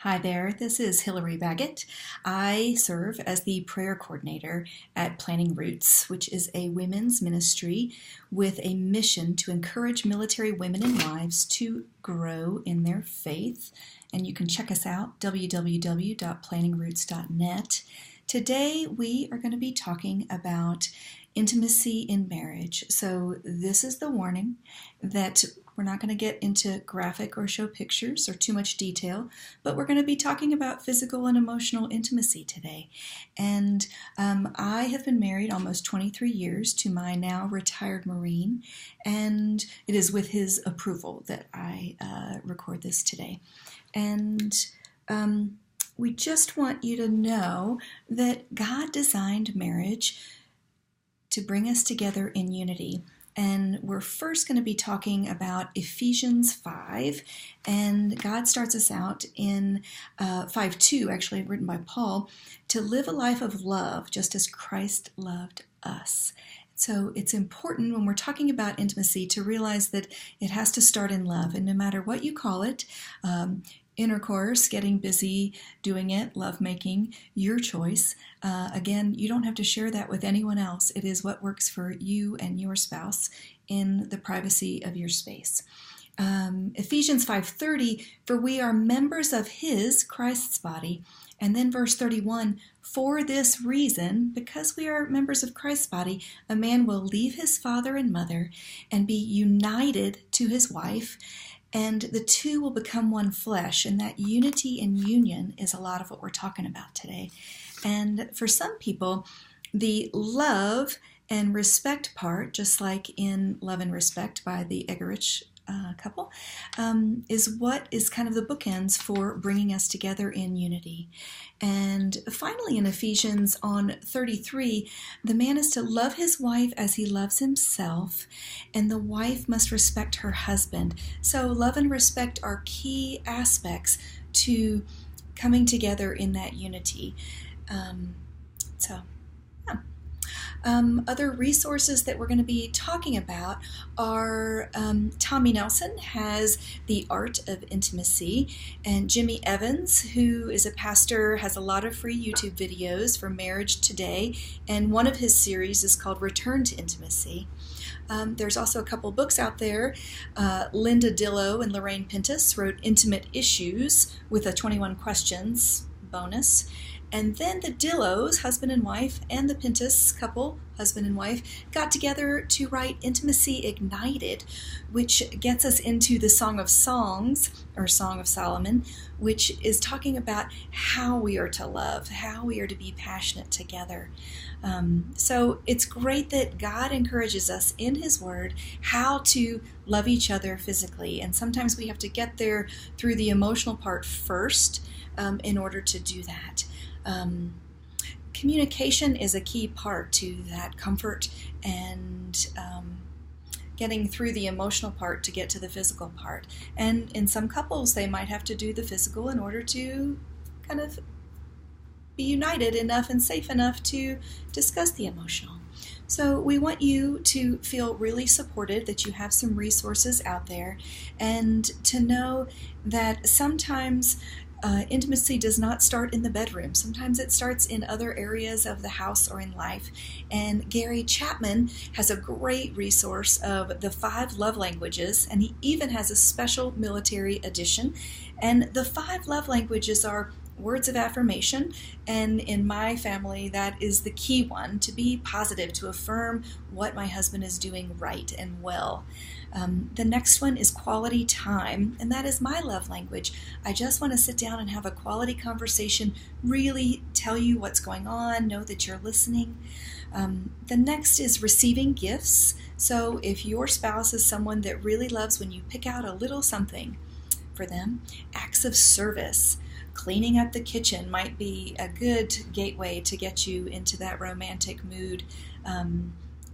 Hi there, this is Hillary Baggett. I serve as the prayer coordinator at Planting Roots, which is a women's ministry with a mission to encourage military women and wives to grow in their faith. And you can check us out, www.plantingroots.net. Today we are going to be talking about intimacy in marriage. So this is the warning that we're not going to get into graphic or show pictures or too much detail, but we're going to be talking about physical and emotional intimacy today. And I have been married almost 23 years to my now retired Marine, and it is with his approval that I record this today. And we just want you to know that God designed marriage to bring us together in unity. And we're first going to be talking about Ephesians 5, and God starts us out in 5:2, actually written by Paul, to live a life of love just as Christ loved us. So it's important when we're talking about intimacy to realize that it has to start in love, and no matter what you call it, intercourse, getting busy, doing it, lovemaking, your choice. Again, you don't have to share that with anyone else. It is what works for you and your spouse in the privacy of your space. Ephesians 5:30, for we are members of his, Christ's body. And then verse 31, for this reason, because we are members of Christ's body, a man will leave his father and mother and be united to his wife, and the two will become one flesh. And that unity and union is a lot of what we're talking about today. And for some people, the love and respect part, just like in Love and Respect by the Eggerich couple, is what is kind of the bookends for bringing us together in unity. And finally, in Ephesians on 33, the man is to love his wife as he loves himself, and the wife must respect her husband. So love and respect are key aspects to coming together in that unity. Other resources that we're going to be talking about are Tommy Nelson has The Art of Intimacy, and Jimmy Evans, who is a pastor, has a lot of free YouTube videos for Marriage Today, and one of his series is called Return to Intimacy. There's also a couple books out there. Linda Dillow and Lorraine Pintus wrote Intimate Issues with a 21 questions bonus. And then the Dillows, husband and wife, and the Pintus couple, husband and wife, got together to write Intimacy Ignited, which gets us into the Song of Songs, or Song of Solomon, which is talking about how we are to love, how we are to be passionate together. So it's great that God encourages us in His Word how to love each other physically. And sometimes we have to get there through the emotional part first in order to do that. Communication is a key part to that comfort and getting through the emotional part to get to the physical part. And in some couples, they might have to do the physical in order to kind of be united enough and safe enough to discuss the emotional. So we want you to feel really supported, that you have some resources out there, and to know that sometimes intimacy does not start in the bedroom. Sometimes it starts in other areas of the house or in life. And Gary Chapman has a great resource of the 5 love languages, and he even has a special military edition. And the 5 love languages are words of affirmation, and in my family that is the key one, to be positive, to affirm what my husband is doing right and well. The next one is quality time, and that is my love language. I just want to sit down and have a quality conversation, really tell you what's going on, know that you're listening. The next is receiving gifts. So if your spouse is someone that really loves when you pick out a little something for them, acts of service. Cleaning up the kitchen might be a good gateway to get you into that romantic mood,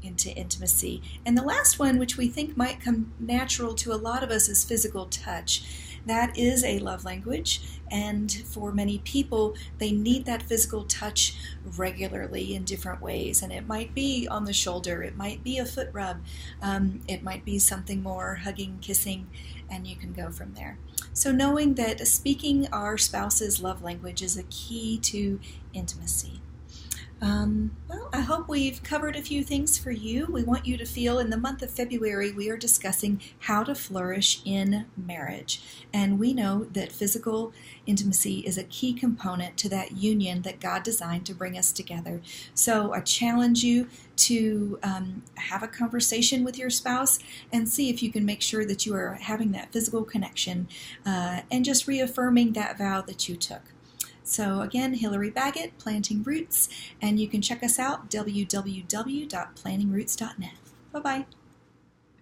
into intimacy. And the last one, which we think might come natural to a lot of us, is physical touch. that is a love language, and for many people, they need that physical touch regularly in different ways. And it might be on the shoulder, it might be a foot rub, it might be something more hugging, kissing, and you can go from there. So knowing that speaking our spouse's love language is a key to intimacy. Well, I hope we've covered a few things for you. We want you to feel in the month of February we are discussing how to flourish in marriage. And we know that physical intimacy is a key component to that union that God designed to bring us together. So I challenge you to have a conversation with your spouse and see if you can make sure that you are having that physical connection and just reaffirming that vow that you took. So again, Hillary Baggett, Planting Roots, and you can check us out, www.plantingroots.net. Bye-bye.